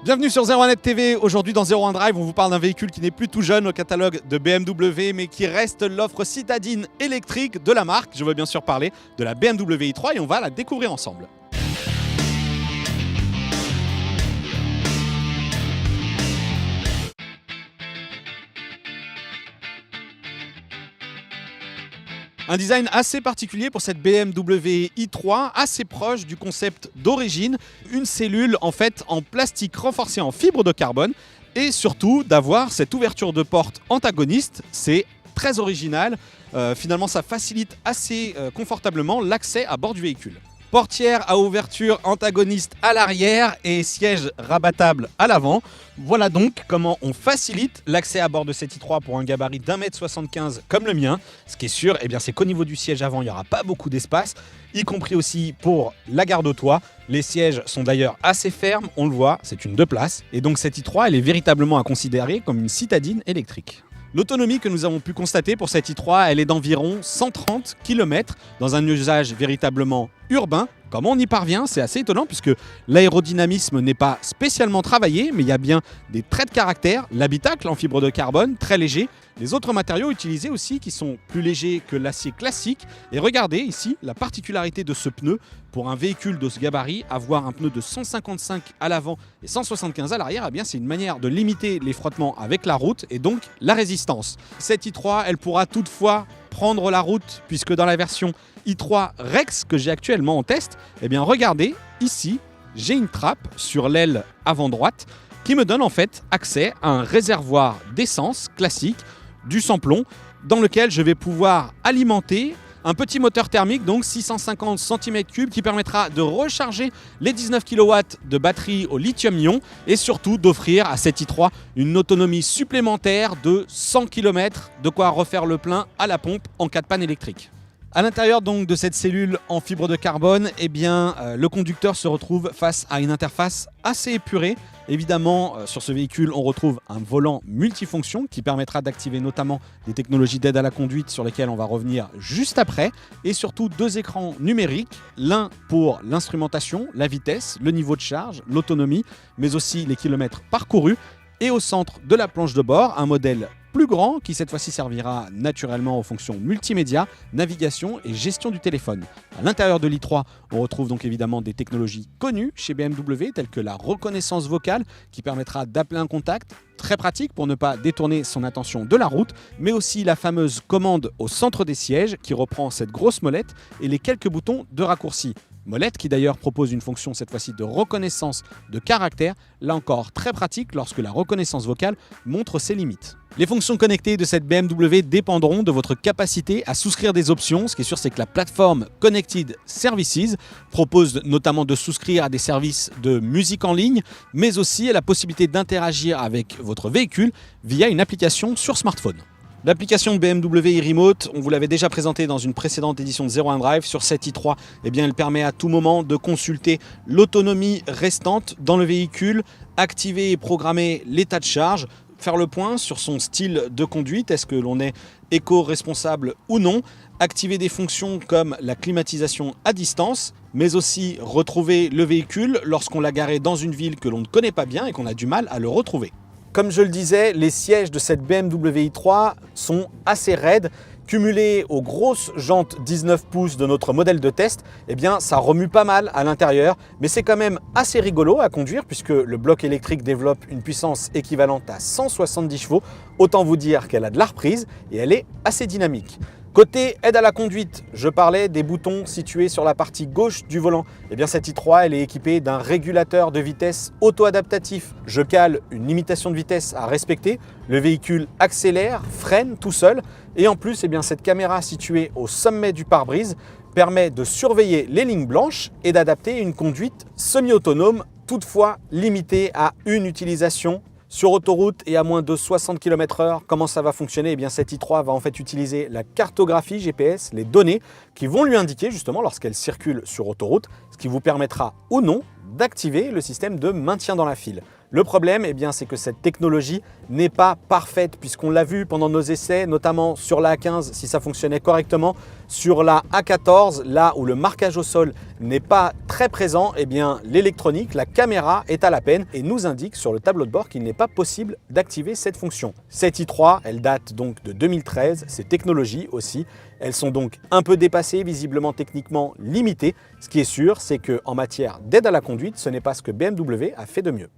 Bienvenue sur 01net TV. Aujourd'hui dans 01 Drive, on vous parle d'un véhicule qui n'est plus tout jeune au catalogue de BMW, mais qui reste l'offre citadine électrique de la marque. Je veux bien sûr parler de la BMW i3 et on va la découvrir ensemble. Un design assez particulier pour cette BMW i3, assez proche du concept d'origine. Une cellule en fait en plastique renforcé en fibre de carbone et surtout d'avoir cette ouverture de porte antagoniste, c'est très original. Finalement ça facilite assez confortablement l'accès à bord du véhicule. Portière à ouverture antagoniste à l'arrière et siège rabattable à l'avant. Voilà donc comment on facilite l'accès à bord de cette i3 pour un gabarit d'1m75 comme le mien. Ce qui est sûr, c'est qu'au niveau du siège avant, il n'y aura pas beaucoup d'espace, y compris aussi pour la garde au toit. Les sièges sont d'ailleurs assez fermes, on le voit, c'est une 2 places. Et donc cette i3, elle est véritablement à considérer comme une citadine électrique. L'autonomie que nous avons pu constater pour cette i3, elle est d'environ 130 km dans un usage véritablement urbain. Comment on y parvient, c'est assez étonnant puisque l'aérodynamisme n'est pas spécialement travaillé, mais il y a bien des traits de caractère, l'habitacle en fibre de carbone, très léger, les autres matériaux utilisés aussi qui sont plus légers que l'acier classique. Et regardez ici la particularité de ce pneu. Pour un véhicule de ce gabarit, avoir un pneu de 155 à l'avant et 175 à l'arrière, c'est une manière de limiter les frottements avec la route et donc la résistance. Cette i3, elle pourra toutefois prendre la route puisque dans la version i3 Rex que j'ai actuellement en test, regardez ici, j'ai une trappe sur l'aile avant droite qui me donne en fait accès à un réservoir d'essence classique du sans-plomb dans lequel je vais pouvoir alimenter un petit moteur thermique, donc 650 cm3 qui permettra de recharger les 19 kW de batterie au lithium-ion et surtout d'offrir à cette i3 une autonomie supplémentaire de 100 km, de quoi refaire le plein à la pompe en cas de panne électrique. À l'intérieur donc de cette cellule en fibre de carbone, le conducteur se retrouve face à une interface assez épurée. Évidemment, sur ce véhicule, on retrouve un volant multifonction qui permettra d'activer notamment des technologies d'aide à la conduite sur lesquelles on va revenir juste après. Et surtout 2 écrans numériques, l'un pour l'instrumentation, la vitesse, le niveau de charge, l'autonomie, mais aussi les kilomètres parcourus. Et au centre de la planche de bord, un modèle plus grand qui cette fois-ci servira naturellement aux fonctions multimédia, navigation et gestion du téléphone. À l'intérieur de l'i3, on retrouve donc évidemment des technologies connues chez BMW telles que la reconnaissance vocale qui permettra d'appeler un contact, très pratique pour ne pas détourner son attention de la route, mais aussi la fameuse commande au centre des sièges qui reprend cette grosse molette et les quelques boutons de raccourci. Molette qui d'ailleurs propose une fonction cette fois-ci de reconnaissance de caractère, là encore très pratique lorsque la reconnaissance vocale montre ses limites. Les fonctions connectées de cette BMW dépendront de votre capacité à souscrire des options. Ce qui est sûr, c'est que la plateforme Connected Services propose notamment de souscrire à des services de musique en ligne, mais aussi à la possibilité d'interagir avec votre véhicule via une application sur smartphone. L'application BMW iRemote, on vous l'avait déjà présentée dans une précédente édition de 01 Drive. Sur cette i3, elle permet à tout moment de consulter l'autonomie restante dans le véhicule, activer et programmer l'état de charge, faire le point sur son style de conduite, est-ce que l'on est éco-responsable ou non, activer des fonctions comme la climatisation à distance, mais aussi retrouver le véhicule lorsqu'on l'a garé dans une ville que l'on ne connaît pas bien et qu'on a du mal à le retrouver. Comme je le disais, les sièges de cette BMW i3 sont assez raides. Cumulé aux grosses jantes 19 pouces de notre modèle de test, ça remue pas mal à l'intérieur, mais c'est quand même assez rigolo à conduire puisque le bloc électrique développe une puissance équivalente à 170 chevaux. Autant vous dire qu'elle a de la reprise et elle est assez dynamique. Côté aide à la conduite, je parlais des boutons situés sur la partie gauche du volant. Cette i3, elle est équipée d'un régulateur de vitesse auto-adaptatif. Je cale une limitation de vitesse à respecter. Le véhicule accélère, freine tout seul. Et en plus, cette caméra située au sommet du pare-brise permet de surveiller les lignes blanches et d'adapter une conduite semi-autonome, toutefois limitée à une utilisation. Sur autoroute et à moins de 60 km/h, comment ça va fonctionner? Cette i3 va en fait utiliser la cartographie GPS, les données qui vont lui indiquer justement lorsqu'elle circule sur autoroute, ce qui vous permettra ou non d'activer le système de maintien dans la file. Le problème, eh bien, c'est que cette technologie n'est pas parfaite, puisqu'on l'a vu pendant nos essais, notamment sur la A15, si ça fonctionnait correctement. Sur la A14, là où le marquage au sol n'est pas très présent, eh bien, l'électronique, la caméra est à la peine et nous indique sur le tableau de bord qu'il n'est pas possible d'activer cette fonction. Cette i3, elle date donc de 2013, ces technologies aussi, elles sont donc un peu dépassées, visiblement techniquement limitées. Ce qui est sûr, c'est qu'en matière d'aide à la conduite, ce n'est pas ce que BMW a fait de mieux.